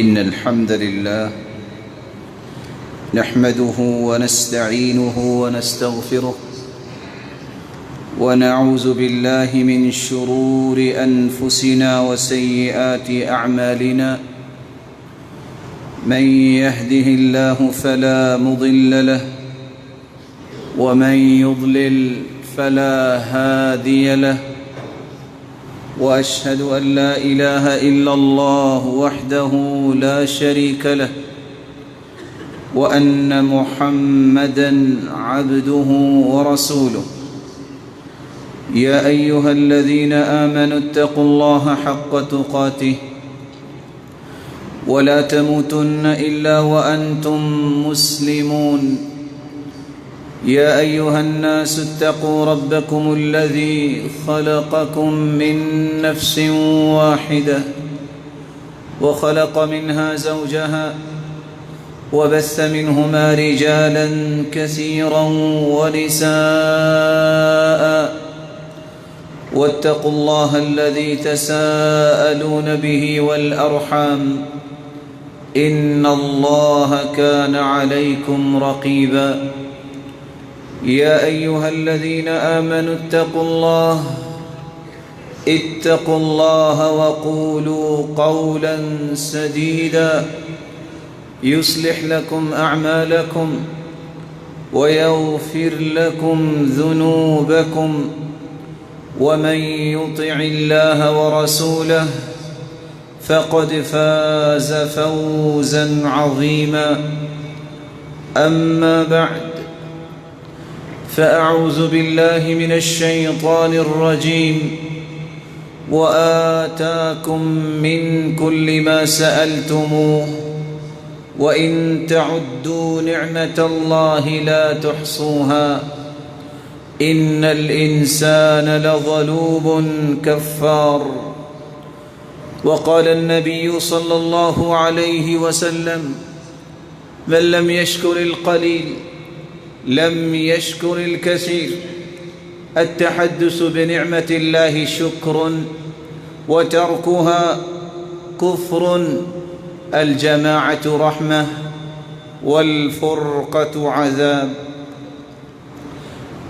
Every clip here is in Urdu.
إن الحمد لله نحمده ونستعينه ونستغفره ونعوذ بالله من شرور أنفسنا وسيئات أعمالنا من يهده الله فلا مضل له ومن يضلل فلا هادي له وأشهد أن لا إله إلا الله وحده لا شريك له وأن محمدًا عبده ورسوله يا أيها الذين آمنوا اتقوا الله حق تقاته ولا تموتن إلا وأنتم مسلمون يا أيها الناس اتقوا ربكم الذي خلقكم من نفس واحدة وخلق منها زوجها وبث منهما رجالا كثيرا ونساء واتقوا الله الذي تساءلون به والأرحام إن الله كان عليكم رقيبا يا أيها الذين آمنوا اتقوا الله وقولوا قولا سديدا يصلح لكم أعمالكم ويغفر لكم ذنوبكم ومن يطع الله ورسوله فقد فاز فوزا عظيما أما بعد فأعوذ بالله من الشيطان الرجيم وآتاكم من كل ما سألتموه وإن تعدوا نعمة الله لا تحصوها إن الإنسان لظلوم كفار وقال النبي صلى الله عليه وسلم من لم يشكر القليل لم يشكر الكثير التحدث بنعمة الله شكر وتركها كفر الجماعة رحمة والفرقة عذاب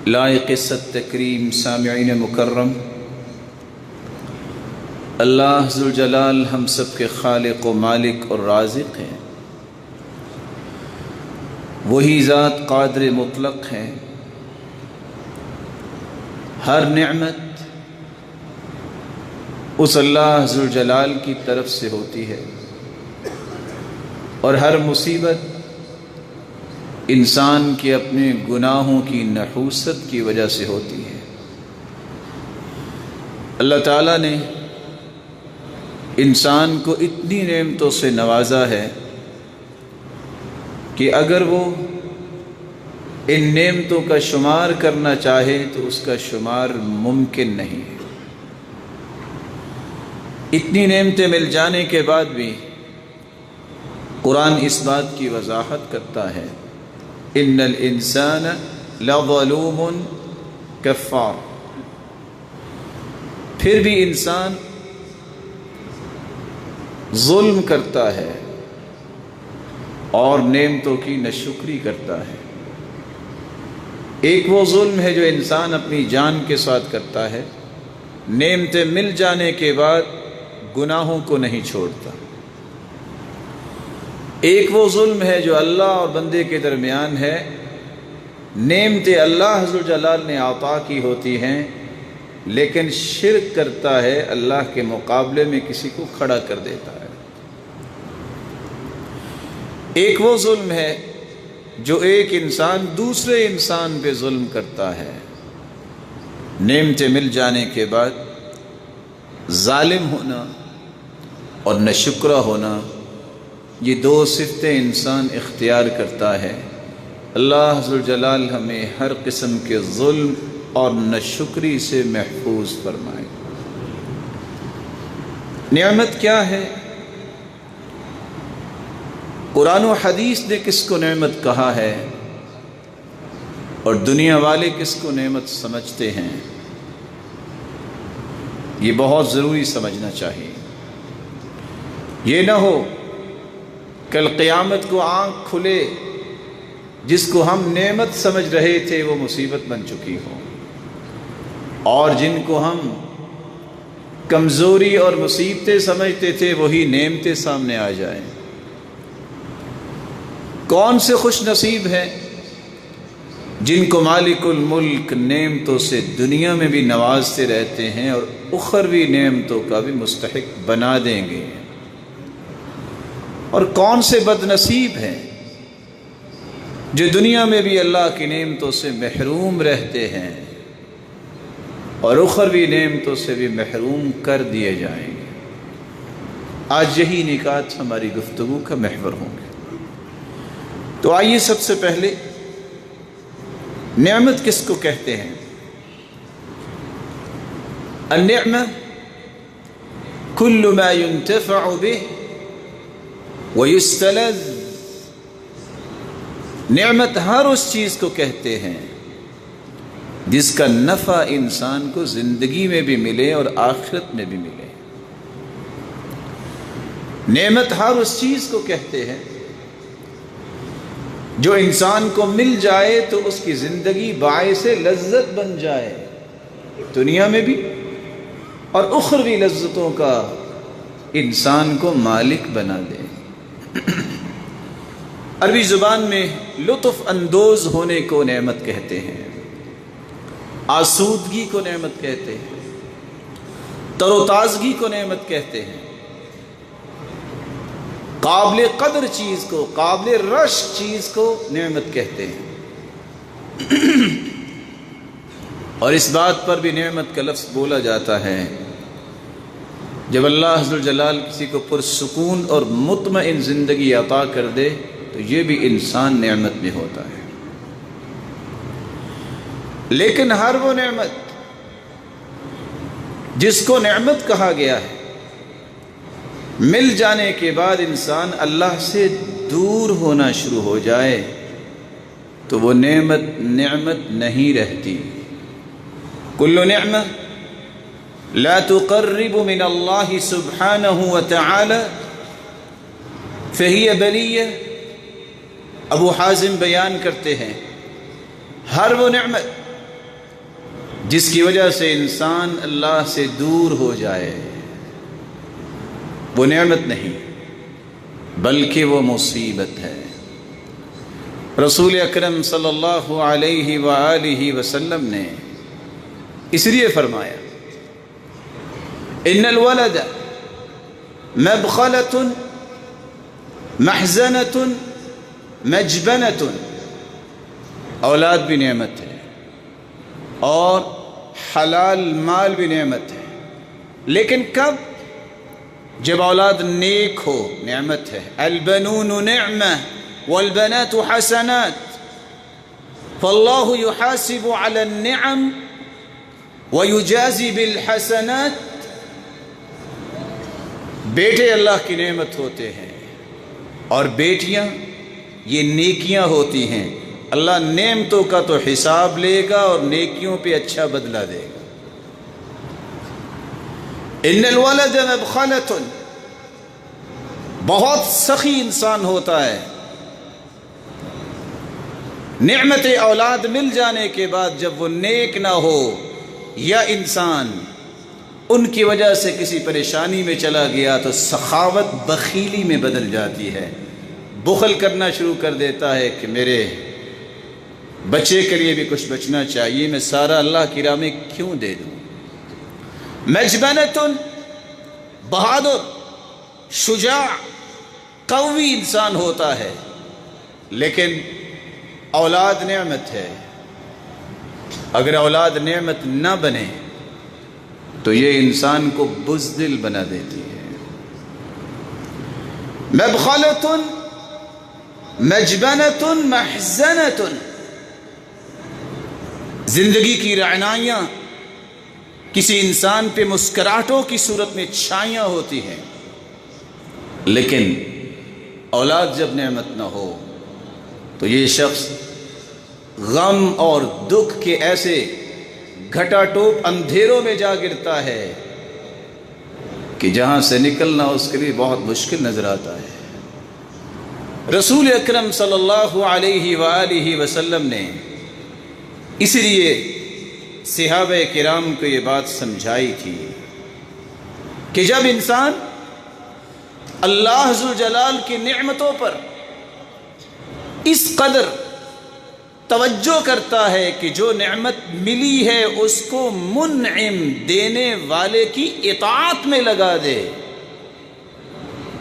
لائق التکریم سامعین مکرم، اللہ ذوالجلال ہم سب کے خالق و مالک اور رازق ہیں۔ وہی ذات قادر مطلق ہے۔ ہر نعمت اس اللہ ذوالجلال کی طرف سے ہوتی ہے اور ہر مصیبت انسان کے اپنے گناہوں کی نحوست کی وجہ سے ہوتی ہے۔ اللہ تعالیٰ نے انسان کو اتنی نعمتوں سے نوازا ہے کہ اگر وہ ان نعمتوں کا شمار کرنا چاہے تو اس کا شمار ممکن نہیں ہے۔ اتنی نعمتیں مل جانے کے بعد بھی قرآن اس بات کی وضاحت کرتا ہے ان الانسان لظلوم کفار، پھر بھی انسان ظلم کرتا ہے اور نعمتوں کی ناشکری کرتا ہے۔ ایک وہ ظلم ہے جو انسان اپنی جان کے ساتھ کرتا ہے، نعمتیں مل جانے کے بعد گناہوں کو نہیں چھوڑتا۔ ایک وہ ظلم ہے جو اللہ اور بندے کے درمیان ہے، نعمتیں اللہ ذوالجلال نے عطا کی ہوتی ہیں لیکن شرک کرتا ہے، اللہ کے مقابلے میں کسی کو کھڑا کر دیتا ہے۔ ایک وہ ظلم ہے جو ایک انسان دوسرے انسان پہ ظلم کرتا ہے، نعمتیں مل جانے کے بعد ظالم ہونا اور ناشکرا ہونا، یہ دو صفتیں انسان اختیار کرتا ہے۔ اللہ ذوالجلال ہمیں ہر قسم کے ظلم اور ناشکری سے محفوظ فرمائے۔ نعمت کیا ہے؟ قرآن و حدیث نے کس کو نعمت کہا ہے اور دنیا والے کس کو نعمت سمجھتے ہیں، یہ بہت ضروری سمجھنا چاہیے۔ یہ نہ ہو کل قیامت کو آنکھ کھلے، جس کو ہم نعمت سمجھ رہے تھے وہ مصیبت بن چکی ہو، اور جن کو ہم کمزوری اور مصیبتیں سمجھتے تھے وہی نعمتیں سامنے آ جائیں۔ کون سے خوش نصیب ہیں جن کو مالک الملک نعمتوں سے دنیا میں بھی نوازتے رہتے ہیں اور اخروی نعمتوں کا بھی مستحق بنا دیں گے، اور کون سے بد نصیب ہیں جو دنیا میں بھی اللہ کی نعمتوں سے محروم رہتے ہیں اور اخروی نعمتوں سے بھی محروم کر دیے جائیں گے۔ آج یہی نکات ہماری گفتگو کا محور ہوں گے۔ تو آئیے سب سے پہلے نعمت کس کو کہتے ہیں؟ النعمہ کل ما ينتفع به ويستلذ، نعمت ہر اس چیز کو کہتے ہیں جس کا نفع انسان کو زندگی میں بھی ملے اور آخرت میں بھی ملے۔ نعمت ہر اس چیز کو کہتے ہیں جو انسان کو مل جائے تو اس کی زندگی باعث لذت بن جائے، دنیا میں بھی اور اخروی لذتوں کا انسان کو مالک بنا دے۔ عربی زبان میں لطف اندوز ہونے کو نعمت کہتے ہیں، آسودگی کو نعمت کہتے ہیں، تر و تازگی کو نعمت کہتے ہیں، قابل قدر چیز کو، قابل رشک چیز کو نعمت کہتے ہیں۔ اور اس بات پر بھی نعمت کا لفظ بولا جاتا ہے جب اللہ عز و جلال کسی کو پرسکون اور مطمئن زندگی عطا کر دے تو یہ بھی انسان نعمت میں ہوتا ہے۔ لیکن ہر وہ نعمت جس کو نعمت کہا گیا ہے، مل جانے کے بعد انسان اللہ سے دور ہونا شروع ہو جائے تو وہ نعمت نہیں رہتی۔ کل نعمہ لا تقرب من اللہ سبحانہ وتعالی فہی بلیہ، ابو حازم بیان کرتے ہیں ہر وہ نعمت جس کی وجہ سے انسان اللہ سے دور ہو جائے وہ نعمت نہیں بلکہ وہ مصیبت ہے۔ رسول اکرم صلی اللہ علیہ وآلہ وسلم نے اس لیے فرمایا ان الولد مبخلۃ محزنۃ مجبنۃ، اولاد بھی نعمت ہے اور حلال مال بھی نعمت ہے، لیکن کب؟ جب اولاد نیک ہو نعمت ہے۔ البنون نعمہ والبنات حسنات، فاللہ یحاسب علی النعم ویجازی بالحسنات، بیٹے اللہ کی نعمت ہوتے ہیں اور بیٹیاں یہ نیکیاں ہوتی ہیں، اللہ نعمتوں کا تو حساب لے گا اور نیکیوں پہ اچھا بدلہ دے گا۔ ان الولد مبخلۃ، بہت سخی انسان ہوتا ہے، نعمت اولاد مل جانے کے بعد جب وہ نیک نہ ہو یا انسان ان کی وجہ سے کسی پریشانی میں چلا گیا تو سخاوت بخیلی میں بدل جاتی ہے، بخل کرنا شروع کر دیتا ہے کہ میرے بچے کے لیے بھی کچھ بچنا چاہیے، میں سارا اللہ کی راہ میں کیوں دے دوں۔ مجبنۃ، بہادر شجاع قوی انسان ہوتا ہے، لیکن اولاد نعمت ہے، اگر اولاد نعمت نہ بنے تو یہ انسان کو بزدل بنا دیتی ہے۔ مبخلۃ مجبنۃ محزنۃ، زندگی کی رعنائیاں کسی انسان پہ مسکراہٹوں کی صورت میں چھائیاں ہوتی ہیں، لیکن اولاد جب نعمت نہ ہو تو یہ شخص غم اور دکھ کے ایسے گھٹا ٹوپ اندھیروں میں جا گرتا ہے کہ جہاں سے نکلنا اس کے لیے بہت مشکل نظر آتا ہے۔ رسول اکرم صلی اللہ علیہ وآلہ وسلم نے اس لیے صحابہ کرام کو یہ بات سمجھائی تھی کہ جب انسان اللہ ذوالجلال کی نعمتوں پر اس قدر توجہ کرتا ہے کہ جو نعمت ملی ہے اس کو منعم دینے والے کی اطاعت میں لگا دے،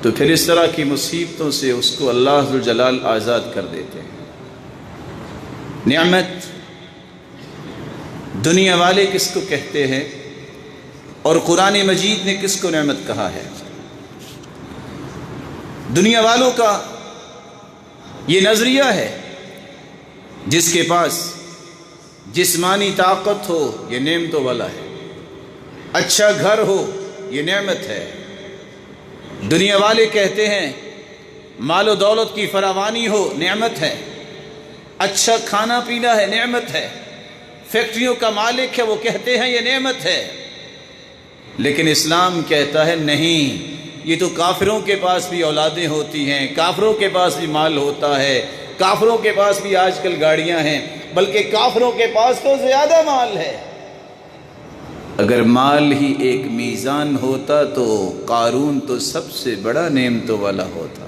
تو پھر اس طرح کی مصیبتوں سے اس کو اللہ ذوالجلال آزاد کر دیتے ہیں۔ نعمت دنیا والے کس کو کہتے ہیں اور قرآن مجید نے کس کو نعمت کہا ہے؟ دنیا والوں کا یہ نظریہ ہے جس کے پاس جسمانی طاقت ہو یہ نعمتوں والا ہے، اچھا گھر ہو یہ نعمت ہے۔ دنیا والے کہتے ہیں مال و دولت کی فراوانی ہو نعمت ہے، اچھا کھانا پینا ہے نعمت ہے، فیکٹریوں کا مالک ہے وہ کہتے ہیں یہ نعمت ہے۔ لیکن اسلام کہتا ہے نہیں، یہ تو کافروں کے پاس بھی اولادیں ہوتی ہیں، کافروں کے پاس بھی مال ہوتا ہے، کافروں کے پاس بھی آج کل گاڑیاں ہیں، بلکہ کافروں کے پاس تو زیادہ مال ہے۔ اگر مال ہی ایک میزان ہوتا تو قارون تو سب سے بڑا نعمتوں والا ہوتا۔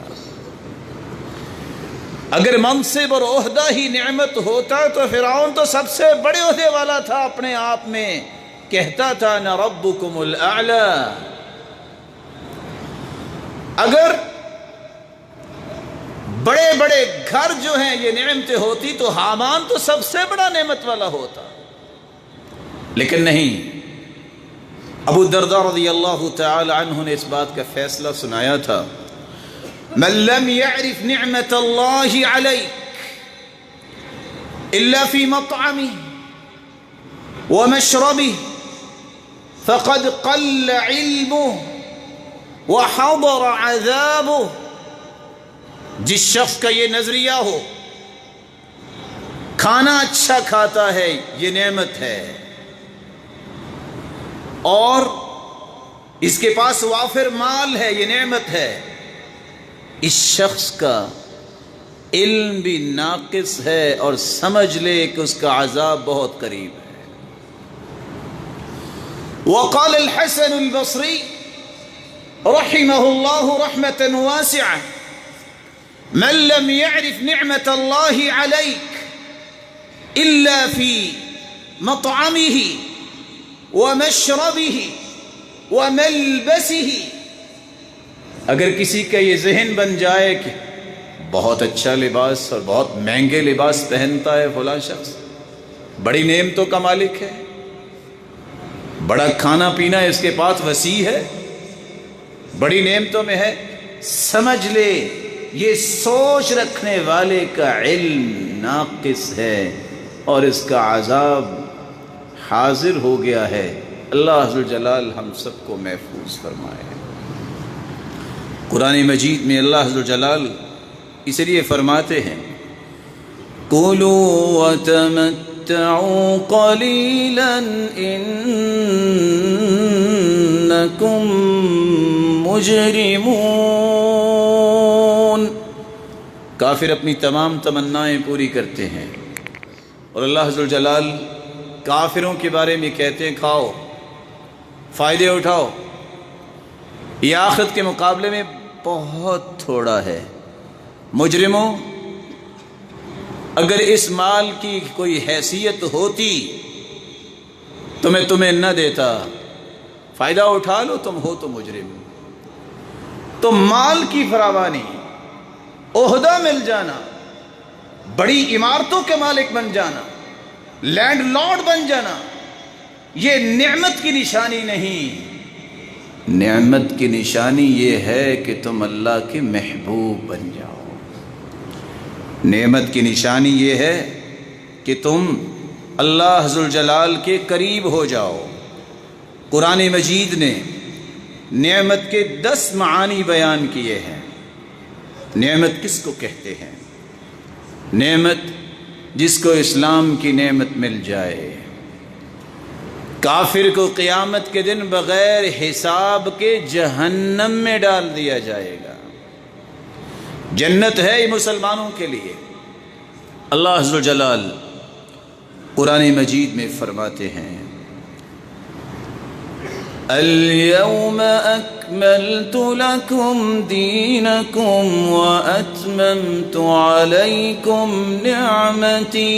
اگر منصب اور عہدہ ہی نعمت ہوتا تو فرعون تو سب سے بڑے عہدے والا تھا، اپنے آپ میں کہتا تھا انا ربکم الاعلی۔ اگر بڑے بڑے گھر جو ہیں یہ نعمتیں ہوتی تو حامان تو سب سے بڑا نعمت والا ہوتا، لیکن نہیں۔ ابو الدرداء رضی اللہ تعالی عنہ نے اس بات کا فیصلہ سنایا تھا، من لم يعرف نعمت اللہ علیک الا فی مطعمہ ومشربہ فقد قل علمہ وحضر عذابہ۔ جس شخص کا یہ نظریہ ہو کھانا اچھا کھاتا ہے یہ نعمت ہے، اور اس کے پاس وافر مال ہے یہ نعمت ہے، اس شخص کا علم بھی ناقص ہے اور سمجھ لے کہ اس کا عذاب بہت قریب ہے۔ وقال الحسن البصری رحمہ اللہ رحمة واسعة من لم يعرف نعمة الله عليك إلا في مطعمه ومشربه وملبسه۔ اگر کسی کا یہ ذہن بن جائے کہ بہت اچھا لباس اور بہت مہنگے لباس پہنتا ہے فلاں شخص، بڑی نعمتوں کا مالک ہے، بڑا کھانا پینا اس کے پاس وسیع ہے، بڑی نعمتوں میں ہے، سمجھ لے یہ سوچ رکھنے والے کا علم ناقص ہے اور اس کا عذاب حاضر ہو گیا ہے۔ اللہ ذوالجلال ہم سب کو محفوظ فرمائے۔ قرآن مجید میں اللہ ذوالجلال اس لیے فرماتے ہیں کُلُوا وَتَمَتَّعُوا قَلِيلًا إِنَّكُمْ مُجْرِمُونَ۔ کافر اپنی تمام تمنائیں پوری کرتے ہیں اور اللہ ذوالجلال کافروں کے بارے میں کہتے ہیں کھاؤ، فائدے اٹھاؤ، یہ آخرت کے مقابلے میں بہت تھوڑا ہے۔ مجرموں، اگر اس مال کی کوئی حیثیت ہوتی تو میں تمہیں نہ دیتا، فائدہ اٹھا لو، تم ہو تو مجرم۔ تو مال کی فراوانی، عہدہ مل جانا، بڑی عمارتوں کے مالک بن جانا، لینڈ لارڈ بن جانا، یہ نعمت کی نشانی نہیں۔ نعمت کی نشانی یہ ہے کہ تم اللہ کے محبوب بن جاؤ۔ نعمت کی نشانی یہ ہے کہ تم اللہ ذوالجلال کے قریب ہو جاؤ۔ قرآن مجید نے نعمت کے 10 معانی بیان کیے ہیں۔ نعمت کس کو کہتے ہیں؟ نعمت جس کو اسلام کی نعمت مل جائے۔ کافر کو قیامت کے دن بغیر حساب کے جہنم میں ڈال دیا جائے گا۔ جنت ہے یہ مسلمانوں کے لیے۔ اللہ عز و جلال قرآن مجید میں فرماتے ہیں اليوم اکملت لکم دینکم واتممت علیکم نعمتی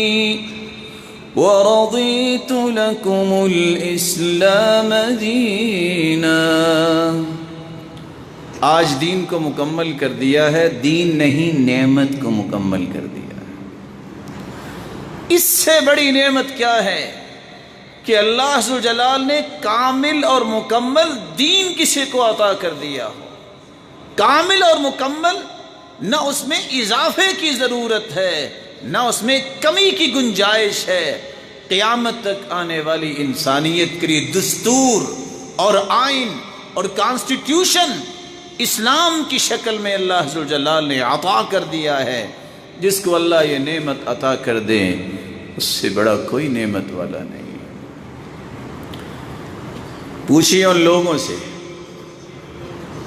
ورضیت لکم الاسلام دینا۔ آج دین کو مکمل کر دیا ہے، دین نہیں نعمت کو مکمل کر دیا ہے۔ اس سے بڑی نعمت کیا ہے کہ اللہ عز و جلال نے کامل اور مکمل دین کسی کو عطا کر دیا ہو، کامل اور مکمل، نہ اس میں اضافے کی ضرورت ہے نہ اس میں کمی کی گنجائش ہے۔ قیامت تک آنے والی انسانیت کے لیے دستور اور آئین اور کانسٹیٹیوشن اسلام کی شکل میں اللہ عز و جلال نے عطا کر دیا ہے۔ جس کو اللہ یہ نعمت عطا کر دے اس سے بڑا کوئی نعمت والا نہیں۔ پوچھئے ان لوگوں سے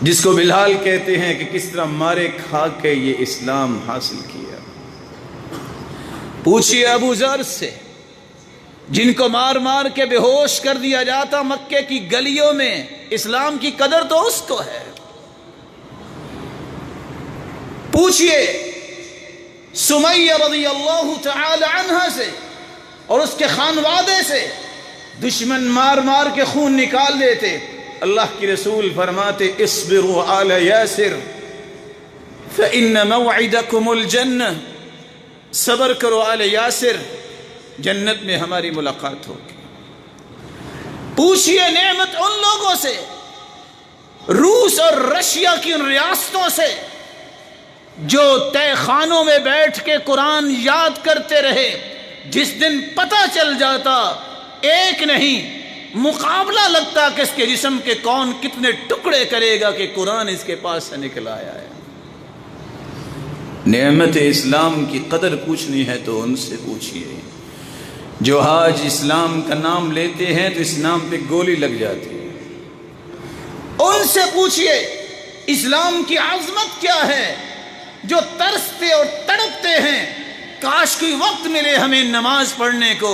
جس کو بلال کہتے ہیں کہ کس طرح مارے کھا کے یہ اسلام حاصل کیا۔ پوچھئے ابو ذر سے جن کو مار مار کے بے ہوش کر دیا جاتا مکے کی گلیوں میں، اسلام کی قدر تو اس کو ہے۔ پوچھئے سمیہ رضی اللہ تعالی عنہ سے اور اس کے خانوادے سے، دشمن مار مار کے خون نکال دیتے، اللہ کی رسول فرماتے اصبروا آل یاسر فإن موعدکم الجنہ، صبر کرو آل یاسر، جنت میں ہماری ملاقات ہوگی۔ پوچھئے نعمت ان لوگوں سے، روس اور رشیا کی ان ریاستوں سے جو تہ خانوں میں بیٹھ کے قرآن یاد کرتے رہے، جس دن پتہ چل جاتا ایک نہیں مقابلہ لگتا کہ اس کے جسم کے کون کتنے ٹکڑے کرے گا کہ قرآن اس کے پاس سے نکل آیا ہے۔ نعمت اسلام کی قدر پوچھنی ہے تو ان سے پوچھئے جو آج اسلام کا نام لیتے ہیں تو اس نام پہ گولی لگ جاتی ہے۔ ان سے پوچھئے اسلام کی عظمت کیا ہے جو ترستے اور تڑپتے ہیں کاش کوئی وقت ملے ہمیں نماز پڑھنے کو،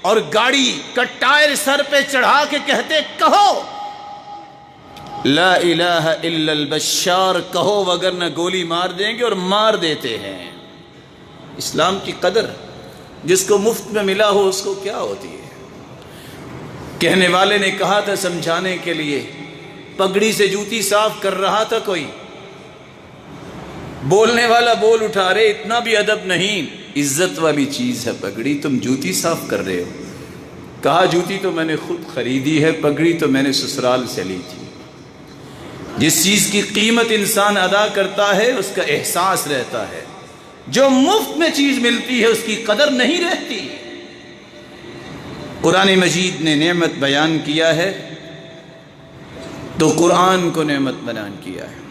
اور گاڑی کا ٹائر سر پہ چڑھا کے کہتے کہو لا الہ الا البشار، کہو وگرنہ گولی مار دیں گے، اور مار دیتے ہیں۔ اسلام کی قدر جس کو مفت میں ملا ہو اس کو کیا ہوتی ہے؟ کہنے والے نے کہا تھا سمجھانے کے لیے، پگڑی سے جوتی صاف کر رہا تھا کوئی، بولنے والا بول اٹھا رہے اتنا بھی ادب نہیں، عزت والی چیز ہے پگڑی، تم جوتی صاف کر رہے ہو۔ کہا جوتی تو میں نے خود خریدی ہے، پگڑی تو میں نے سسرال سے لی تھی۔ جس چیز کی قیمت انسان ادا کرتا ہے اس کا احساس رہتا ہے، جو مفت میں چیز ملتی ہے اس کی قدر نہیں رہتی۔ قرآن مجید نے نعمت بیان کیا ہے تو قرآن کو نعمت بیان کیا ہے۔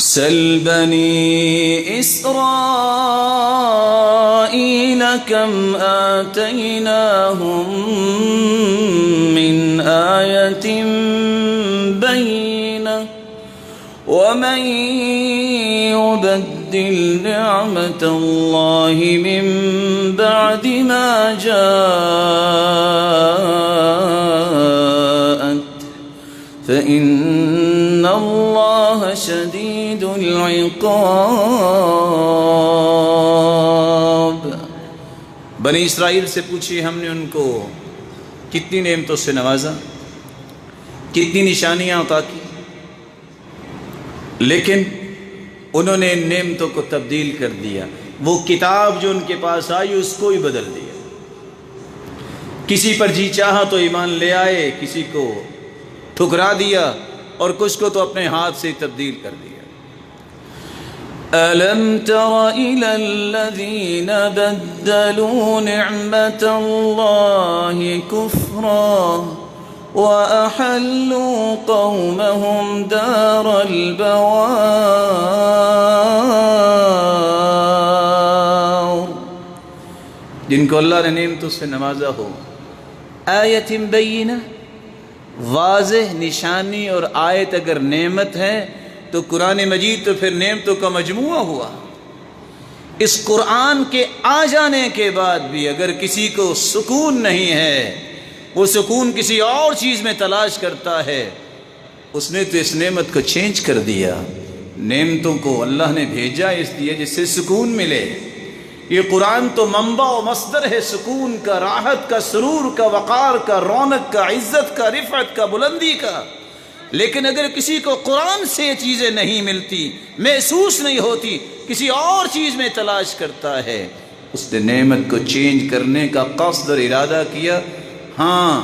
سل بنی اسرائیل کم آتیناہم من آیت بینہ ومن يبدل نعمت اللہ من بعد ما جاءت فإن اللہ شدید العقاب۔ بنی اسرائیل سے پوچھئے ہم نے ان کو کتنی نعمتوں سے نوازا، کتنی نشانیاں عطا کی، لیکن انہوں نے ان نعمتوں کو تبدیل کر دیا۔ وہ کتاب جو ان کے پاس آئی اس کو ہی بدل دیا۔ کسی پر جی چاہا تو ایمان لے آئے، کسی کو ٹھکرا دیا، اور کچھ کو تو اپنے ہاتھ سے تبدیل کر دیا۔ أَلَمْ تَرَ إِلَى الَّذِينَ بَدَّلُوا نِعْمَةَ اللَّهِ كُفْرًا وَأَحَلُّوا قَوْمَهُمْ دَارَ الْبَوَارِ، جن کو اللہ نے نعمتوں سے نوازا ہو، آیت بینہ، واضح نشانی اور آیت اگر نعمت ہے تو قرآن مجید تو پھر نعمتوں کا مجموعہ ہوا۔ اس قرآن کے آ جانے کے بعد بھی اگر کسی کو سکون نہیں ہے، وہ سکون کسی اور چیز میں تلاش کرتا ہے، اس نے تو اس نعمت کو چینج کر دیا۔ نعمتوں کو اللہ نے بھیجا اس لیے جس سے سکون ملے۔ یہ قرآن تو منبع و مصدر ہے سکون کا، راحت کا، سرور کا، وقار کا، رونق کا، عزت کا، رفعت کا، بلندی کا۔ لیکن اگر کسی کو قرآن سے یہ چیزیں نہیں ملتی، محسوس نہیں ہوتی، کسی اور چیز میں تلاش کرتا ہے، اس نے نعمت کو چینج کرنے کا قصد اور ارادہ کیا۔ ہاں،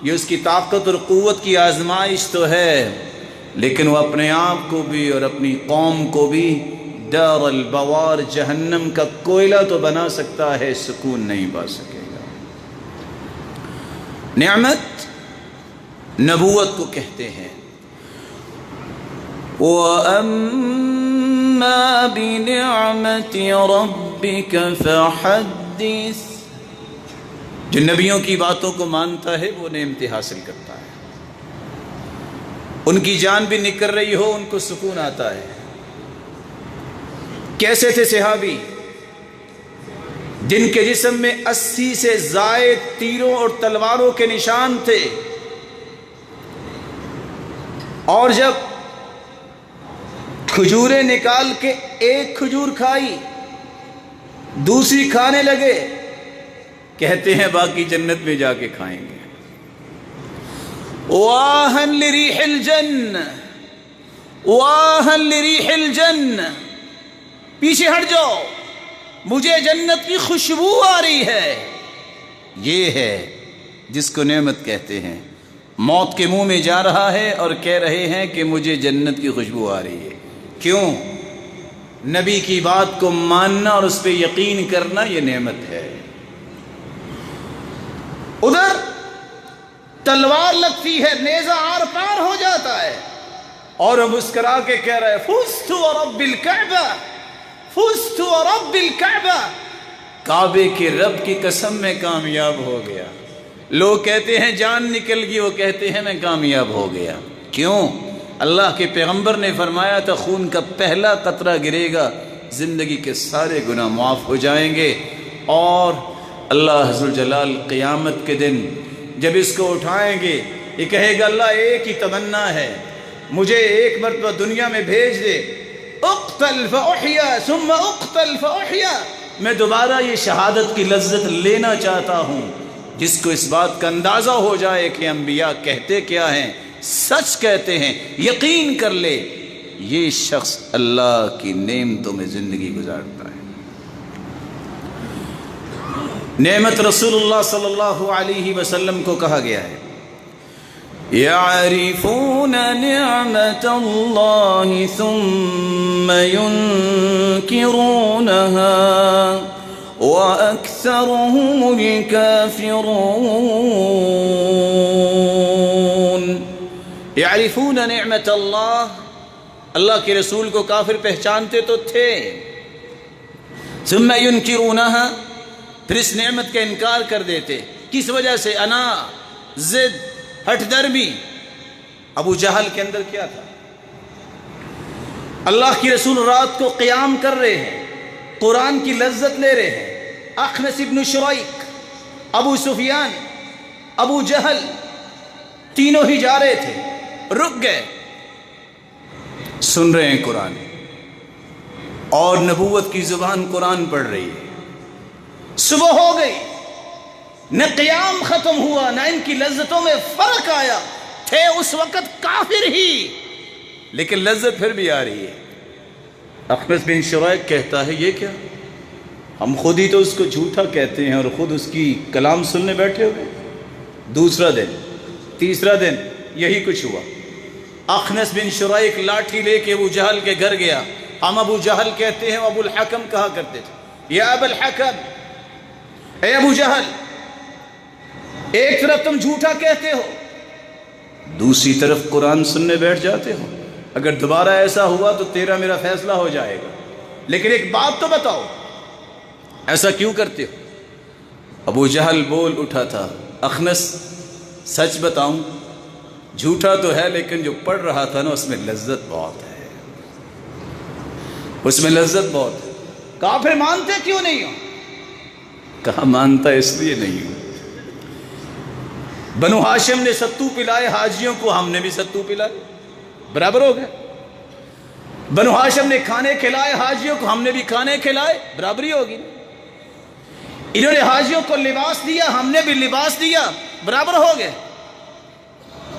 یہ اس کی طاقت اور قوت کی آزمائش تو ہے، لیکن وہ اپنے آپ کو بھی اور اپنی قوم کو بھی دار البوار، جہنم کا کوئلہ تو بنا سکتا ہے، سکون نہیں پا سکے گا۔ نعمت نبوت کو کہتے ہیں۔ وَأَمَّا بِنِعْمَةِ رَبِّكَ فَحَدِّثْ۔ جو نبیوں کی باتوں کو مانتا ہے وہ نعمتیں حاصل کرتا ہے، ان کی جان بھی نکل رہی ہو ان کو سکون آتا ہے۔ کیسے تھے صحابی جن کے جسم میں 80 سے زائد تیروں اور تلواروں کے نشان تھے، اور جب کھجوریں نکال کے ایک کھجور کھائی، دوسری کھانے لگے، کہتے ہیں باقی جنت میں جا کے کھائیں گے۔ واہن لریح الجنہ، واہن لریح الجنہ، پیچھے ہٹ جاؤ، مجھے جنت کی خوشبو آ رہی ہے۔ یہ ہے جس کو نعمت کہتے ہیں۔ موت کے منہ میں جا رہا ہے اور کہہ رہے ہیں کہ مجھے جنت کی خوشبو آ رہی ہے۔ کیوں؟ نبی کی بات کو ماننا اور اس پہ یقین کرنا یہ نعمت ہے۔ ادھر تلوار لگتی ہے، نیزہ آر پار ہو جاتا ہے، اور وہ مسکرا کے کہہ رہے فزت ورب الکعبہ، فزت ورب الکعبہ، کعبے کے رب کی قسم میں کامیاب ہو گیا۔ لوگ کہتے ہیں جان نکل گئی، وہ کہتے ہیں میں کامیاب ہو گیا۔ کیوں؟ اللہ کے پیغمبر نے فرمایا تھا خون کا پہلا قطرہ گرے گا، زندگی کے سارے گناہ معاف ہو جائیں گے۔ اور اللہ عز و جلال قیامت کے دن جب اس کو اٹھائیں گے، یہ کہے گا اللہ ایک ہی تمنا ہے، مجھے ایک مرتبہ دنیا میں بھیج دے، اقتل فاحیا ثم اقتل فاحیا، میں دوبارہ یہ شہادت کی لذت لینا چاہتا ہوں۔ جس کو اس بات کا اندازہ ہو جائے کہ انبیاء کہتے کیا ہیں، سچ کہتے ہیں، یقین کر لے، یہ شخص اللہ کی نعمتوں میں زندگی گزارتا ہے۔ نعمت رسول اللہ صلی اللہ علیہ وسلم کو کہا گیا ہے يعرفون نعمت اللہ ثم ينکرونها وأكثرهم الكافرون۔ يعرفون نعمت اللہ، اللہ کے رسول کو کافر پہچانتے تو تھے، ثم ينکرونها، پھر اس نعمت کا انکار کر دیتے۔ کس وجہ سے؟ انا، ضد، ہٹ درمی۔ ابو جہل کے اندر کیا تھا؟ اللہ کی رسول رات کو قیام کر رہے ہیں، قرآن کی لذت لے رہے ہیں، اخنس ابن شریک، ابو سفیان، ابو جہل، تینوں ہی جا رہے تھے، رک گئے، سن رہے ہیں قرآن، اور نبوت کی زبان قرآن پڑھ رہی ہے۔ صبح ہو گئی، نہ قیام ختم ہوا، نہ ان کی لذتوں میں فرق آیا، تھے اس وقت کافر ہی، لیکن لذت پھر بھی آ رہی ہے۔ اخنس بن شریک کہتا ہے یہ کیا؟ ہم خود ہی تو اس کو جھوٹا کہتے ہیں اور خود اس کی کلام سننے بیٹھے ہوئے۔ دوسرا دن، تیسرا دن، یہی کچھ ہوا۔ اخنس بن شریک لاٹھی لے کے ابو جہل کے گھر گیا۔ ہم ابو جہل کہتے ہیں، ابو الحکم کہا کرتے تھے، یا ابو الحکم، اے ابو جہل، ایک طرف تم جھوٹا کہتے ہو، دوسری طرف قرآن سننے بیٹھ جاتے ہو، اگر دوبارہ ایسا ہوا تو تیرا میرا فیصلہ ہو جائے گا، لیکن ایک بات تو بتاؤ، ایسا کیوں کرتے ہو؟ ابو جہل بول اٹھا تھا، اخنس سچ بتاؤں، جھوٹا تو ہے لیکن جو پڑھ رہا تھا نا اس میں لذت بہت ہے۔ اس میں لذت بہت ہے۔ کافر مانتے کیوں نہیں ہو؟ کہا مانتا اس لیے نہیں ہوں، بنو ہاشم نے ستو پلائے حاجیوں کو، ہم نے بھی ستو پلائے، برابر ہو گئے۔ بنو ہاشم نے کھانے کھلائے حاجیوں کو، ہم نے بھی کھانے کھلائے، برابری ہوگی۔ انہوں نے حاجیوں کو لباس دیا، ہم نے بھی لباس دیا، برابر ہو گئے۔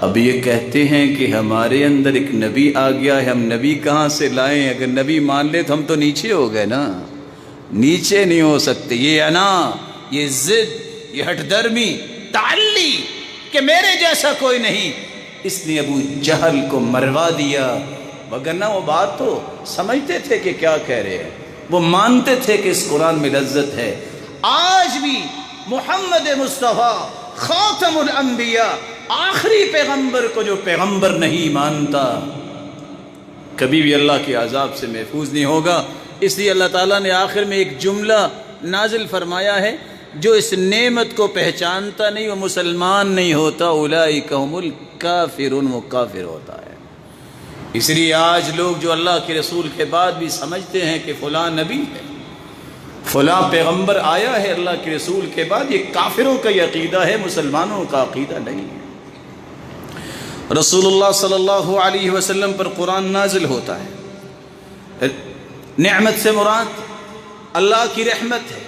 اب یہ کہتے ہیں کہ ہمارے اندر ایک نبی آ گیا ہے، ہم نبی کہاں سے لائیں؟ اگر نبی مان لے تو ہم تو نیچے ہو گئے نا، نیچے نہیں ہو سکتے۔ یہ انا، یہ ضد، یہ ہٹ درمی، تعلی کہ میرے جیسا کوئی نہیں، اس نے ابو جہل کو مروا دیا۔ وگرنہ وہ بات تو سمجھتے تھے کہ کیا کہہ رہے ہیں، وہ مانتے تھے کہ اس قرآن میں لذت ہے۔ آج بھی محمد مصطفیٰ خاتم الانبیاء، آخری پیغمبر کو جو پیغمبر نہیں مانتا کبھی بھی اللہ کے عذاب سے محفوظ نہیں ہوگا۔ اس لیے اللہ تعالیٰ نے آخر میں ایک جملہ نازل فرمایا ہے، جو اس نعمت کو پہچانتا نہیں وہ مسلمان نہیں ہوتا، اولئک هم الکافرون، وہ کافر ہوتا ہے۔ اس لیے آج لوگ جو اللہ کے رسول کے بعد بھی سمجھتے ہیں کہ فلاں نبی ہے، فلاں پیغمبر آیا ہے اللہ کے رسول کے بعد، یہ کافروں کا یہ عقیدہ ہے، مسلمانوں کا عقیدہ نہیں ہے۔ رسول اللہ صلی اللہ علیہ وسلم پر قرآن نازل ہوتا ہے، نعمت سے مراد اللہ کی رحمت ہے۔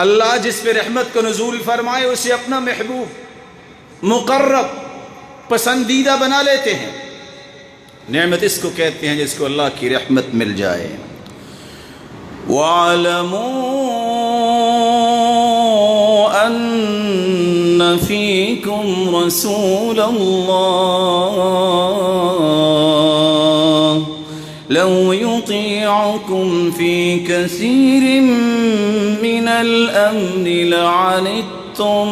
اللہ جس پہ رحمت کو نزول فرمائے اسے اپنا محبوب، مقرب، پسندیدہ بنا لیتے ہیں۔ نعمت اس کو کہتے ہیں جس کو اللہ کی رحمت مل جائے۔ وَاعْلَمُوا أَنَّ فِيكُمْ رَسُولَ اللَّهِ لَوْ يُطِيعُكُمْ فِي كَثِيرٍ مِّنَ الْأَمْرِ لَعَنِتُّمْ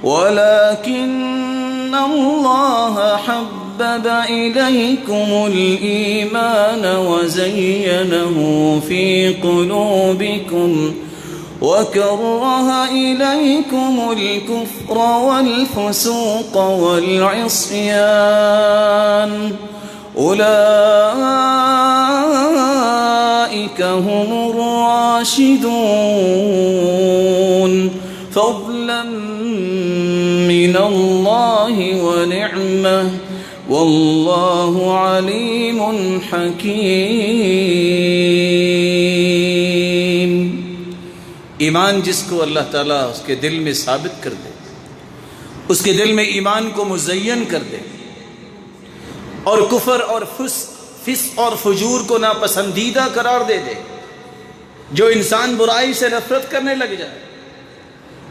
وَلَكِنَّ اللَّهَ حَبَّبَ إِلَيْكُمُ الْإِيمَانَ وَزَيَّنَهُ فِي قُلُوبِكُمْ وَكَرَّهَ إِلَيْكُمُ الْكُفْرَ وَالْفُسُوقَ وَالْعِصْيَانَ أُولَئِكَ هُمُ الرَّاشِدُونَ فَضْلًا مِّنَ اللَّهِ وَنِعْمَةً وَاللَّهُ عَلِيمٌ حَكِيمٌ۔ ایمان جس کو اللہ تعالیٰ اس کے دل میں ثابت کر دے، اس کے دل میں ایمان کو مزین کر دے، اور کفر اور فسق اور فجور کو ناپسندیدہ قرار دے دے، جو انسان برائی سے نفرت کرنے لگ جائے،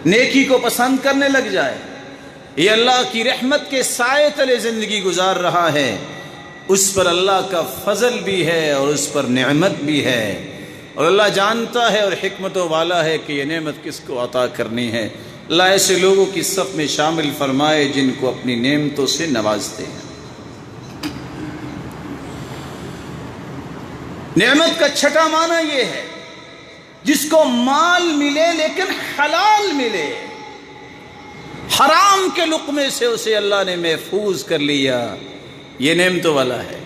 نیکی کو پسند کرنے لگ جائے، یہ اللہ کی رحمت کے سائے تلے زندگی گزار رہا ہے، اس پر اللہ کا فضل بھی ہے اور اس پر نعمت بھی ہے، اور اللہ جانتا ہے اور حکمتوں والا ہے کہ یہ نعمت کس کو عطا کرنی ہے۔ اللہ ایسے لوگوں کی صف میں شامل فرمائے جن کو اپنی نعمتوں سے نوازتے ہیں۔ نعمت کا چھٹا معنی یہ ہے جس کو مال ملے لیکن حلال ملے، حرام کے لقمے سے اسے اللہ نے محفوظ کر لیا، یہ نعمتوں والا ہے۔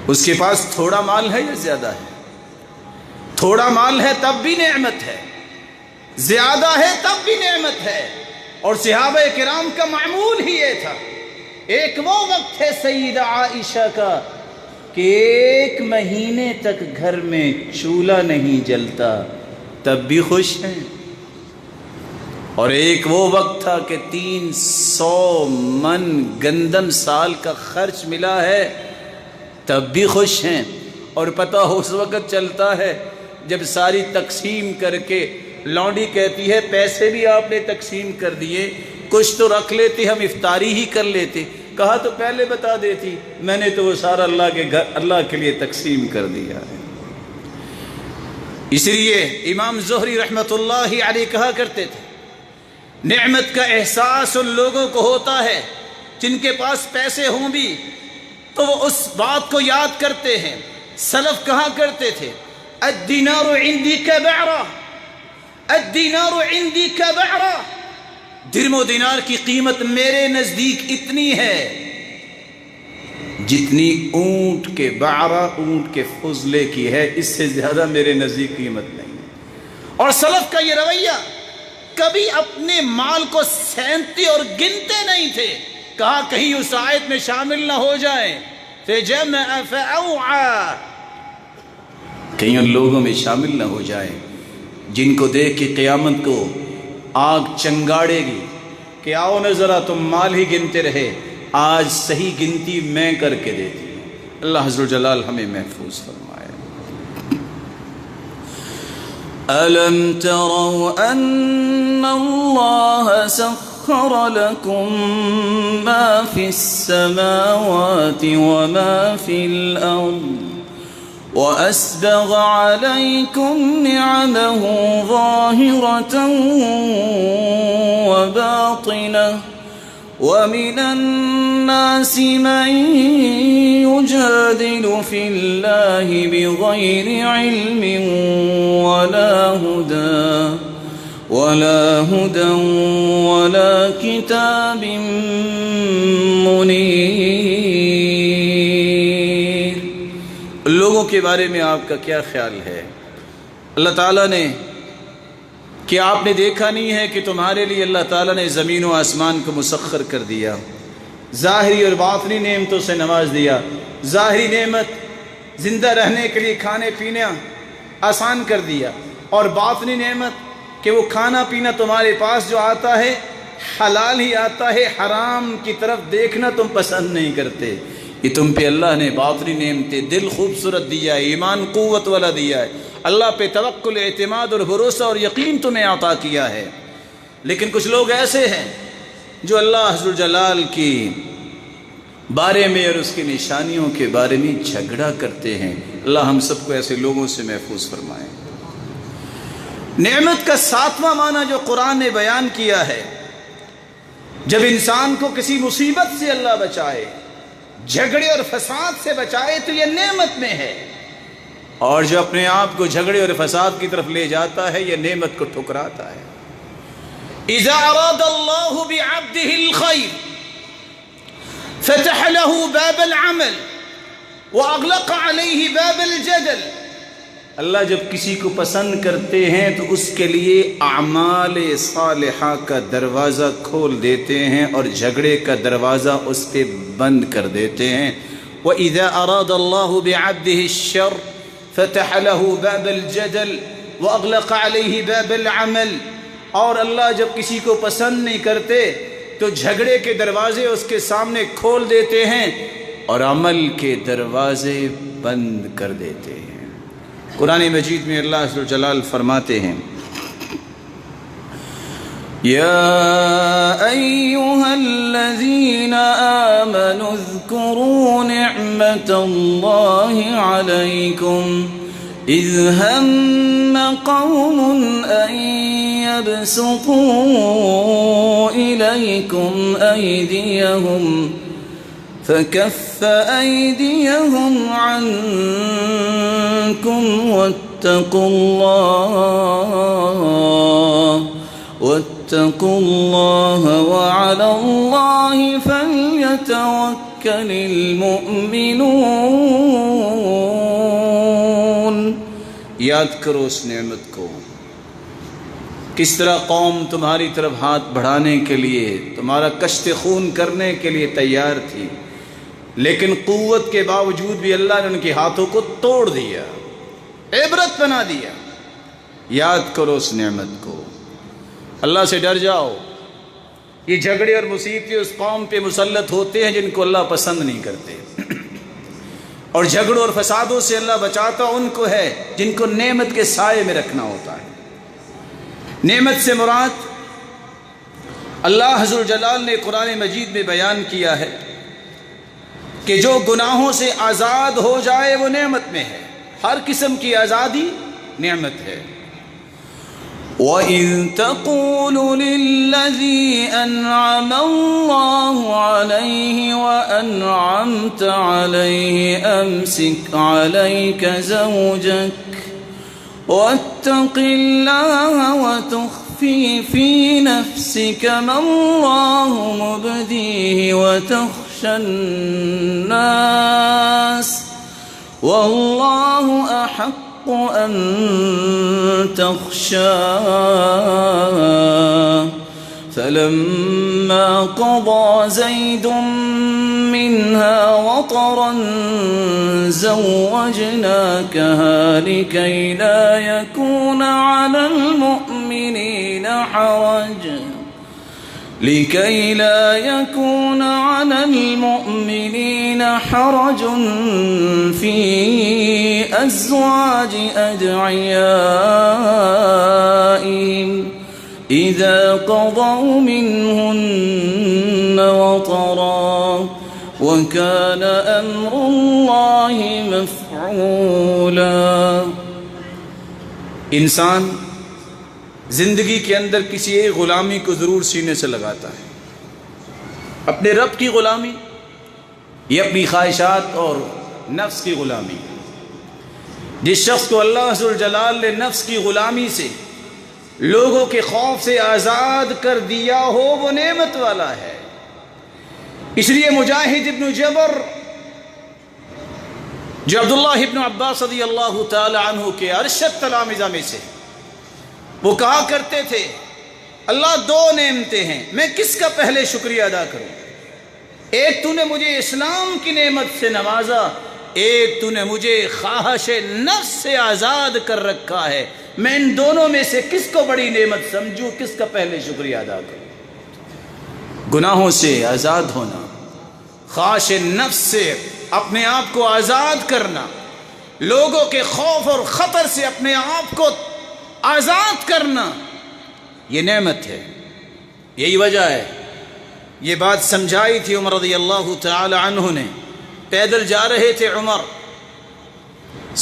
اس کے پاس تھوڑا مال ہے یا زیادہ ہے؟ تھوڑا مال ہے تب بھی نعمت ہے، زیادہ ہے تب بھی نعمت ہے، اور صحابہ کرام کا معمول ہی یہ تھا۔ ایک وہ وقت ہے سیدہ عائشہ کا کہ 1 مہینے تک گھر میں چولہا نہیں جلتا، تب بھی خوش ہیں، اور ایک وہ وقت تھا کہ 300 من گندم سال کا خرچ ملا ہے، تب بھی خوش ہیں، اور پتہ اس وقت چلتا ہے جب ساری تقسیم کر کے لونڈی کہتی ہے پیسے بھی آپ نے تقسیم کر دیے، کچھ تو رکھ لیتے، ہم افطاری ہی کر لیتے، کہا تو پہلے بتا دیتی، میں نے تو وہ سارا اللہ کے لیے تقسیم کر دیا ہے۔ اس لیے امام زہری رحمۃ اللہ علیہ کہا کرتے تھے، نعمت کا احساس ان لوگوں کو ہوتا ہے جن کے پاس پیسے ہوں بھی تو وہ اس بات کو یاد کرتے ہیں۔ سلف کہا کرتے تھے، الدینار عندی کبعرہ، الدینار عندی کبعرہ، درم و دینار کی قیمت میرے نزدیک اتنی ہے جتنی اونٹ کے بعرہ اونٹ کے فضلے کی ہے، اس سے زیادہ میرے نزدیک قیمت نہیں ہے۔ اور سلف کا یہ رویہ، کبھی اپنے مال کو سینتے اور گنتے نہیں تھے، کہا کہیں اس آیت میں شامل نہ ہو جائے فَجَمَعَ فَأَوْعَى، کہیں ان لوگوں میں شامل نہ ہو جائے جن کو دیکھ کے قیامت کو آگ چنگاڑے گی کہ آؤ نہ ذرا تم مال ہی گنتے رہے، آج صحیح گنتی میں کر کے دیتی ہوں۔ اللہ عز و جلال ہمیں محفوظ فرمائے۔ أَلَمْ تَرَوْا أَنَّ اللَّهَ سَخَّرَ لَكُم مَّا فِي السَّمَاوَاتِ وَمَا فِي الْأَرْضِ وَأَسْبَغَ عَلَيْكُمْ نِعَمَهُ ظَاهِرَةً وَبَاطِنَةً وَمِنَ النَّاسِ مَن يُجَادِلُ فِي اللَّهِ بِغَيْرِ عِلْمٍ وَلَا هُدًى وَلَا كِتَابٍ مُنِيرٍ۔ لوگوں کے بارے میں آپ کا کیا خیال ہے؟ اللہ تعالیٰ نے، کہ آپ نے دیکھا نہیں ہے کہ تمہارے لیے اللہ تعالیٰ نے زمین و آسمان کو مسخر کر دیا، ظاہری اور باطنی نعمتوں سے نواز دیا۔ ظاہری نعمت زندہ رہنے کے لیے کھانے پینا آسان کر دیا، اور باطنی نعمت کہ وہ کھانا پینا تمہارے پاس جو آتا ہے حلال ہی آتا ہے، حرام کی طرف دیکھنا تم پسند نہیں کرتے۔ یہ تم پہ اللہ نے باطنی نعمتیں، دل خوبصورت دیا ہے، ایمان قوت والا دیا ہے، اللہ پہ توکل، اعتماد اور بھروسہ اور یقین تمہیں عطا کیا ہے۔ لیکن کچھ لوگ ایسے ہیں جو اللہ عز و جلال کی بارے میں اور اس کی نشانیوں کے بارے میں جھگڑا کرتے ہیں۔ اللہ ہم سب کو ایسے لوگوں سے محفوظ فرمائے۔ نعمت کا ساتواں معنی جو قرآن نے بیان کیا ہے، جب انسان کو کسی مصیبت سے اللہ بچائے، جھگڑے اور فساد سے بچائے، تو یہ نعمت میں ہے، اور جو اپنے آپ کو جھگڑے اور فساد کی طرف لے جاتا ہے یہ نعمت کو ٹھکراتا ہے۔ اذا اراد اللہ بعبدہ الخیر فتح له باب العمل واغلق علیہ باب الجدل۔ اللہ جب کسی کو پسند کرتے ہیں تو اس کے لیے اعمال صالحہ کا دروازہ کھول دیتے ہیں اور جھگڑے کا دروازہ اس پہ بند کر دیتے ہیں۔ وَإِذَا أَرَادَ اللَّهُ بِعَبْدِهِ الشَّرَّ فَتَحَ لَهُ بَابَ الْجَدَلِ وَأَغْلَقَ عَلَيْهِ بَابَ الْعَمَلِ۔ اور اللہ جب کسی کو پسند نہیں کرتے تو جھگڑے کے دروازے اس کے سامنے کھول دیتے ہیں اور عمل کے دروازے بند کر دیتے ہیں۔ قرآن مجید میں اللہ عز و جلال فرماتے ہیں، يا أيها الذين آمنوا اذكروا نعمة الله عليكم إذ هم قوم أن يبسطوا إليكم أيديهم فكف أيديهم عنكم واتقوا الله وعلى الله فليتوكل المؤمنون۔ یاد کرو اس نعمت کو، کس طرح قوم تمہاری طرف ہاتھ بڑھانے کے لیے، تمہارا کشت خون کرنے کے لیے تیار تھی، لیکن قوت کے باوجود بھی اللہ نے ان کے ہاتھوں کو توڑ دیا، عبرت بنا دیا۔ یاد کرو اس نعمت کو، اللہ سے ڈر جاؤ۔ یہ جھگڑے اور مصیبتیں اس قوم پہ مسلط ہوتے ہیں جن کو اللہ پسند نہیں کرتے، اور جھگڑوں اور فسادوں سے اللہ بچاتا ان کو ہے جن کو نعمت کے سائے میں رکھنا ہوتا ہے۔ نعمت سے مراد اللہ عز و جلال نے قرآن مجید میں بیان کیا ہے کہ جو گناہوں سے آزاد ہو جائے وہ نعمت میں ہے، ہر قسم کی آزادی نعمت ہے۔ وَإِذْ تَقُولُ لِلَّذِي أَنْعَمَ اللَّهُ عَلَيْهِ وَأَنْعَمْتَ عَلَيْهِ أَمْسِكْ عَلَيْكَ زَوْجَكَ وَاتَّقِ اللَّهَ وَتُخْفِي فِي نَفْسِكَ مَا اللَّهُ مُبْدِيهِ وَتَخْشَى تخشى الناس والله أحق أن تخشاه فلما قضى زيد منها وطرا زوجناكها لكي لا يكون على المؤمنين حرج في أزواج أدعيائهم إذا قضوا منهن وطرا وكان أمر الله مفعولا. انسان زندگی کے اندر کسی ایک غلامی کو ضرور سینے سے لگاتا ہے، اپنے رب کی غلامی یا اپنی خواہشات اور نفس کی غلامی. جس شخص کو اللہ عز وجل نے نفس کی غلامی سے، لوگوں کے خوف سے آزاد کر دیا ہو وہ نعمت والا ہے. اس لیے مجاہد ابن جبر جو عبداللہ ابن عباس رضی اللہ تعالی عنہ کے ارشد تلامذہ میں سے، وہ کہا کرتے تھے اللہ دو نعمتیں ہیں، میں کس کا پہلے شکریہ ادا کروں؟ ایک تو نے مجھے اسلام کی نعمت سے نوازا، ایک تو نے مجھے خواہش نفس سے آزاد کر رکھا ہے. میں ان دونوں میں سے کس کو بڑی نعمت سمجھوں، کس کا پہلے شکریہ ادا کروں؟ گناہوں سے آزاد ہونا، خواہش نفس سے اپنے آپ کو آزاد کرنا، لوگوں کے خوف اور خطر سے اپنے آپ کو آزاد کرنا، یہ نعمت ہے. یہی وجہ ہے، یہ بات سمجھائی تھی عمر رضی اللہ تعالی عنہ نے. پیدل جا رہے تھے عمر،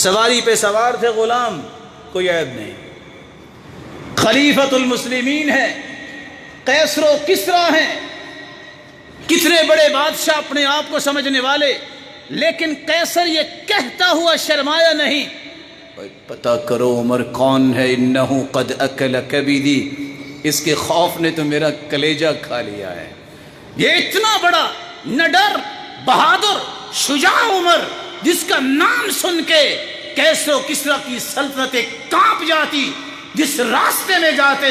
سواری پہ سوار تھے غلام، کوئی عیب نہیں، خلیفۃ المسلمین ہے، قیصر و کسریٰ ہیں، کتنے بڑے بادشاہ اپنے آپ کو سمجھنے والے، لیکن قیصر یہ کہتا ہوا شرمایا نہیں. پتہ کرو عمر کون ہے، انہو قد اکل کبدی، اس کے خوف نے تو میرا کلیجہ کھا لیا ہے. یہ اتنا بڑا نڈر، بہادر، شجاع عمر، جس کا نام سن کے قیصر و کسریٰ کی سلطنتیں کانپ جاتی، جس راستے میں جاتے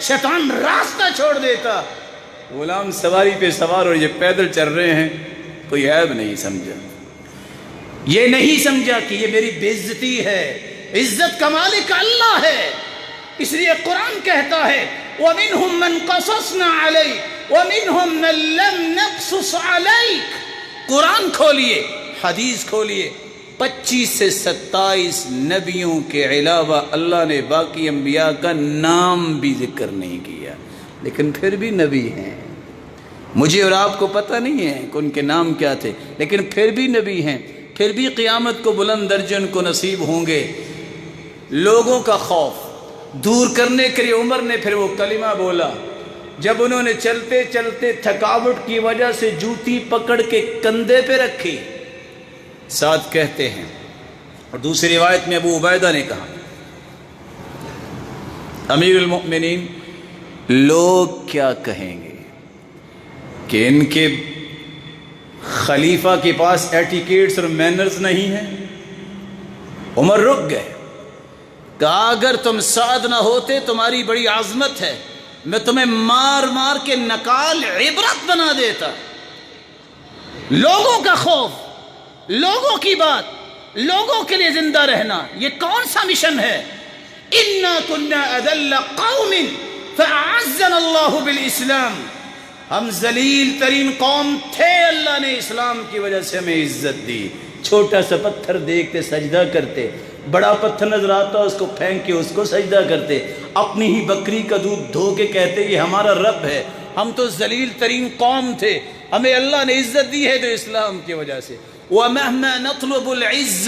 شیطان راستہ چھوڑ دیتا. غلام سواری پہ سوار اور یہ پیدل چل رہے ہیں، کوئی عیب نہیں سمجھا. یہ نہیں سمجھا کہ یہ میری بے عزتی ہے. عزت کا مالک اللہ ہے. اس لیے قرآن کہتا ہے وَمِنْهُمْ مَنْ قَصَصْنَا عَلَيْكَ وَمِنْهُمْ مَنْ لَمْ نَقْصُصْ عَلَيْكَ. قرآن کھولیے، حدیث کھولیے، 25 سے 27 نبیوں کے علاوہ اللہ نے باقی انبیاء کا نام بھی ذکر نہیں کیا، لیکن پھر بھی نبی ہیں. مجھے اور آپ کو پتہ نہیں ہے کہ ان کے نام کیا تھے، لیکن پھر بھی نبی ہیں، پھر بھی قیامت کو بلند درجے ان کو نصیب ہوں گے. لوگوں کا خوف دور کرنے کے لیے عمر نے پھر وہ کلمہ بولا. جب انہوں نے چلتے چلتے تھکاوٹ کی وجہ سے جوتی پکڑ کے کندھے پہ رکھی، ساتھ کہتے ہیں، اور دوسری روایت میں ابو عبیدہ نے کہا امیر المؤمنین لوگ کیا کہیں گے کہ ان کے خلیفہ کے پاس ایٹیکیٹس اور مینرز نہیں ہیں. عمر رک گئے، کہا اگر تم سعد نہ ہوتے تمہاری بڑی عظمت ہے، میں تمہیں مار مار کے نکال عبرت بنا دیتا. لوگوں کا خوف، لوگوں کی بات، لوگوں کے لیے زندہ رہنا، یہ کون سا مشن ہے؟ اِنَّا كُنَّا أَذَلَّ قَوْمٍ فَأَعَزَّنَا اللَّهُ بِالْإِسْلَامِ. ہم ذلیل ترین قوم تھے، اللہ نے اسلام کی وجہ سے ہمیں عزت دی. چھوٹا سا پتھر دیکھتے سجدہ کرتے، بڑا پتھر نظر آتا اس کو پھینک کے اس کو سجدہ کرتے، اپنی ہی بکری کا دودھ دھو کے کہتے یہ ہمارا رب ہے. ہم تو ذلیل ترین قوم تھے، ہمیں اللہ نے عزت دی ہے تو اسلام کی وجہ سے. وَمَهْمَا نَطْلُبُ الْعِزَّ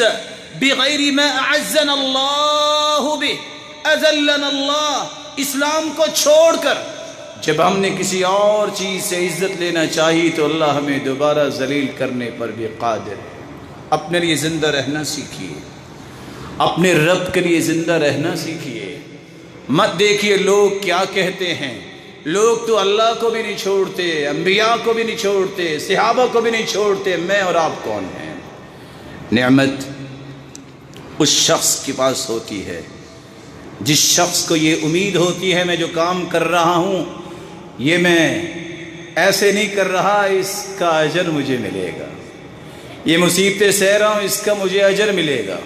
بِغَيْرِ مَا أَعَزَّنَا اللَّهُ بِهِ أَذَلَّنَا اللَّهُ. اسلام کو چھوڑ کر جب ہم نے کسی اور چیز سے عزت لینا چاہی تو اللہ ہمیں دوبارہ ذلیل کرنے پر بھی قادر ہے. اپنے لیے زندہ رہنا سیکھیے، اپنے رب کے لیے زندہ رہنا سیکھیے. مت دیکھیے لوگ کیا کہتے ہیں، لوگ تو اللہ کو بھی نہیں چھوڑتے، انبیاء کو بھی نہیں چھوڑتے، صحابہ کو بھی نہیں چھوڑتے، میں اور آپ کون ہیں؟ نعمت اس شخص کے پاس ہوتی ہے جس شخص کو یہ امید ہوتی ہے میں جو کام کر رہا ہوں یہ میں ایسے نہیں کر رہا، اس کا اجر مجھے ملے گا، یہ مصیبتیں سہ رہا ہوں اس کا مجھے اجر ملے گا،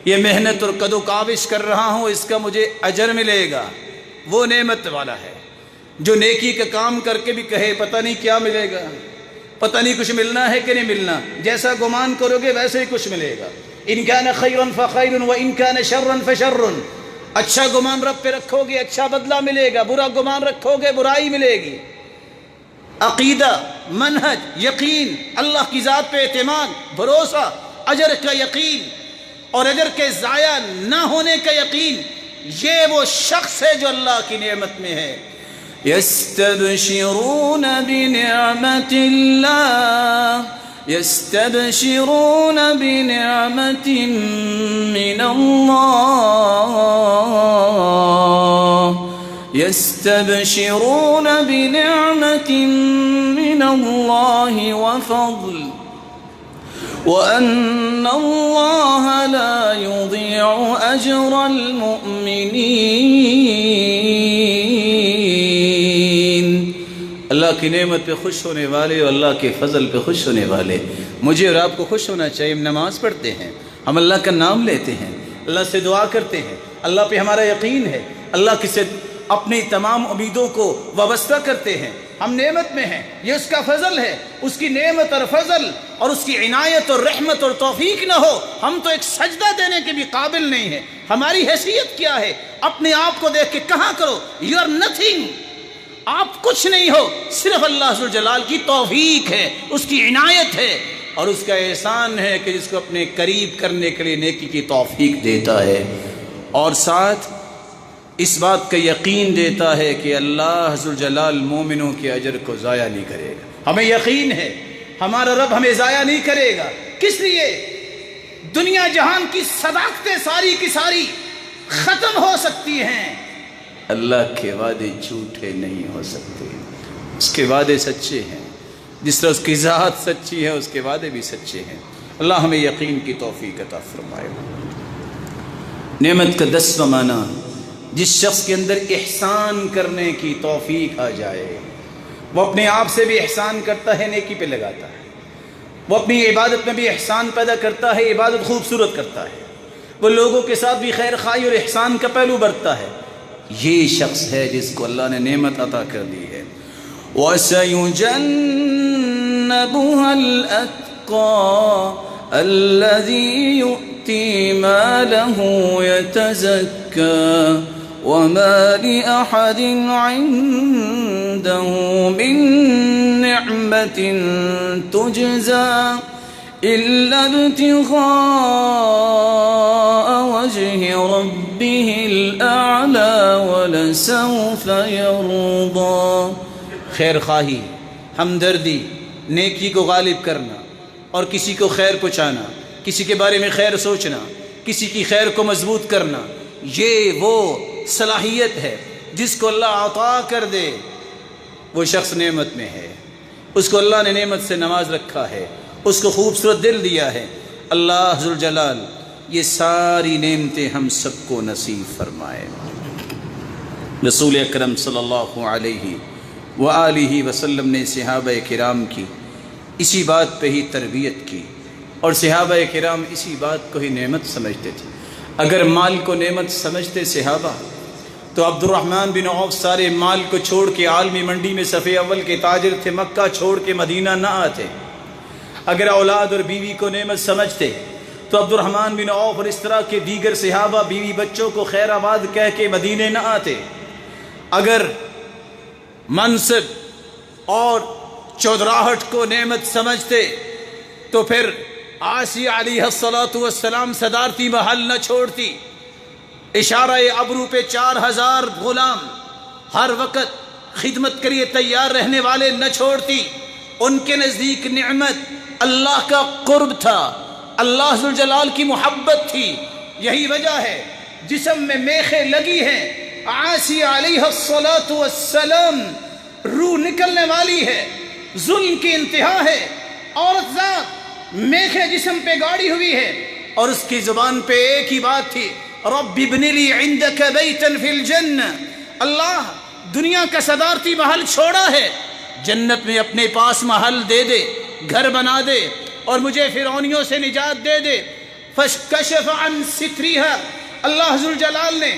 یہ محنت اور کد و کاوش کر رہا ہوں اس کا مجھے اجر ملے گا۔ وہ نعمت والا ہے جو نیکی کا کام کر کے بھی کہے پتہ نہیں کیا ملے گا، پتہ نہیں کچھ ملنا ہے کہ نہیں ملنا، جیسا گمان کرو گے ویسے ہی کچھ ملے گا۔ ان کان خیرا فخیر وان کان شرا فشر، اچھا گمان رب پہ رکھو گے اچھا بدلہ ملے گا، برا گمان رکھو گے برائی ملے گی۔ عقیدہ، منہج، یقین، اللہ کی ذات پہ اعتماد، بھروسہ، اجر کا یقین اور اجر کے ضائع نہ ہونے کا یقین، یہ وہ شخص ہے جو اللہ کی نعمت میں ہے۔ يستبشرون بنعمة الله، يستبشرون بنعمة من الله، يستبشرون بنعمة من الله وفضل، وأن الله لا يضيع أجر المؤمنين۔ اللہ کی نعمت پہ خوش ہونے والے اور اللہ کے فضل پہ خوش ہونے والے، مجھے اور آپ کو خوش ہونا چاہیے۔ ہم نماز پڑھتے ہیں، ہم اللہ کا نام لیتے ہیں، اللہ سے دعا کرتے ہیں، اللہ پہ ہمارا یقین ہے، اللہ کی سے اپنی تمام امیدوں کو وابستہ کرتے ہیں، ہم نعمت میں ہیں، یہ اس کا فضل ہے۔ اس کی نعمت اور فضل اور اس کی عنایت اور رحمت اور توفیق نہ ہو ہم تو ایک سجدہ دینے کے بھی قابل نہیں ہیں۔ ہماری حیثیت کیا ہے؟ اپنے آپ کو دیکھ کے کہاں کرو یو آر نتھنگ، آپ کچھ نہیں ہو، صرف اللہ ذوالجلال کی توفیق ہے، اس کی عنایت ہے اور اس کا احسان ہے کہ جس کو اپنے قریب کرنے کے لیے نیکی کی توفیق دیتا ہے، اور ساتھ اس بات کا یقین دیتا ہے کہ اللہ ذوالجلال مومنوں کے اجر کو ضائع نہیں کرے گا۔ ہمیں یقین ہے ہمارا رب ہمیں ضائع نہیں کرے گا۔ کس لیے؟ دنیا جہان کی صداقتیں ساری کی ساری ختم ہو سکتی ہیں، اللہ کے وعدے جھوٹے نہیں ہو سکتے، اس کے وعدے سچے ہیں، جس طرح اس کی ذات سچی ہے اس کے وعدے بھی سچے ہیں۔ اللہ ہمیں یقین کی توفیق عطا فرمائے۔ نعمت کا 10واں معنی، جس شخص کے اندر احسان کرنے کی توفیق آ جائے، وہ اپنے آپ سے بھی احسان کرتا ہے، نیکی پہ لگاتا ہے، وہ اپنی عبادت میں بھی احسان پیدا کرتا ہے، عبادت خوبصورت کرتا ہے، وہ لوگوں کے ساتھ بھی خیر خواہی اور احسان کا پہلو برتتا ہے، یہ شخص ہے جس کو اللہ نے نعمت عطا کر دی ہے۔ وَسَيُجَنَّبُهَا الْأَتْقَى الَّذِي يُؤْتِي مَالَهُ يَتَزَكَّى وَمَا لِأَحَدٍ عِندَهُ مِن نِّعْمَةٍ تُجْزَى إِلَّا ابْتِغَاءَ وَجْهِ رَبِّهِ الْأَعْلَى وَلَسَوْفَ يَرْضَى۔ خیر خواہی، ہمدردی، نیکی کو غالب کرنا اور کسی کو خیر پہنچانا، کسی کے بارے میں خیر سوچنا، کسی کی خیر کو مضبوط کرنا، یہ وہ صلاحیت ہے جس کو اللہ عطا کر دے وہ شخص نعمت میں ہے، اس کو اللہ نے نعمت سے نواز رکھا ہے، اس کو خوبصورت دل دیا ہے۔ اللہ ذوالجلال یہ ساری نعمتیں ہم سب کو نصیب فرمائے۔ رسول اکرم صلی اللہ علیہ وآلہ وسلم نے صحابہ کرام کی اسی بات پہ ہی تربیت کی، اور صحابہ کرام اسی بات کو ہی نعمت سمجھتے تھے۔ اگر مال کو نعمت سمجھتے صحابہ تو عبد الرحمن بن عوف سارے مال کو چھوڑ کے عالمی منڈی میں صف اول کے تاجر تھے، مکہ چھوڑ کے مدینہ نہ آتے۔ اگر اولاد اور بیوی کو نعمت سمجھتے تو عبد الرحمن بن عوف اور اس طرح کے دیگر صحابہ بیوی بچوں کو خیر آباد کہہ کے مدینے نہ آتے۔ اگر منصب اور چودراہٹ کو نعمت سمجھتے تو پھر آسیہ علیہ السلام صدارتی محل نہ چھوڑتی، اشارہ ابرو پہ 4000 غلام ہر وقت خدمت کے لیے تیار رہنے والے نہ چھوڑتی۔ ان کے نزدیک نعمت اللہ کا قرب تھا، اللہ ذوالجلال کی محبت تھی۔ یہی وجہ ہے جسم میں میخیں لگی ہیں آسیہ علیہ الصلاۃ والسلام روح نکلنے والی ہے، ظلم کی انتہا ہے، عورت ذات میخے جسم پہ گاڑی ہوئی ہے، اور اس کی زبان پہ ایک ہی بات تھی، رب ابن لی عندک بیتا فی الجنہ، اللہ دنیا کا صدارتی محل چھوڑا ہے، جنت میں اپنے پاس محل دے دے، گھر بنا دے، اور مجھے فرعونیوں سے نجات دے دے۔ فکشف عن سترها، اللہ ذوالجلال نے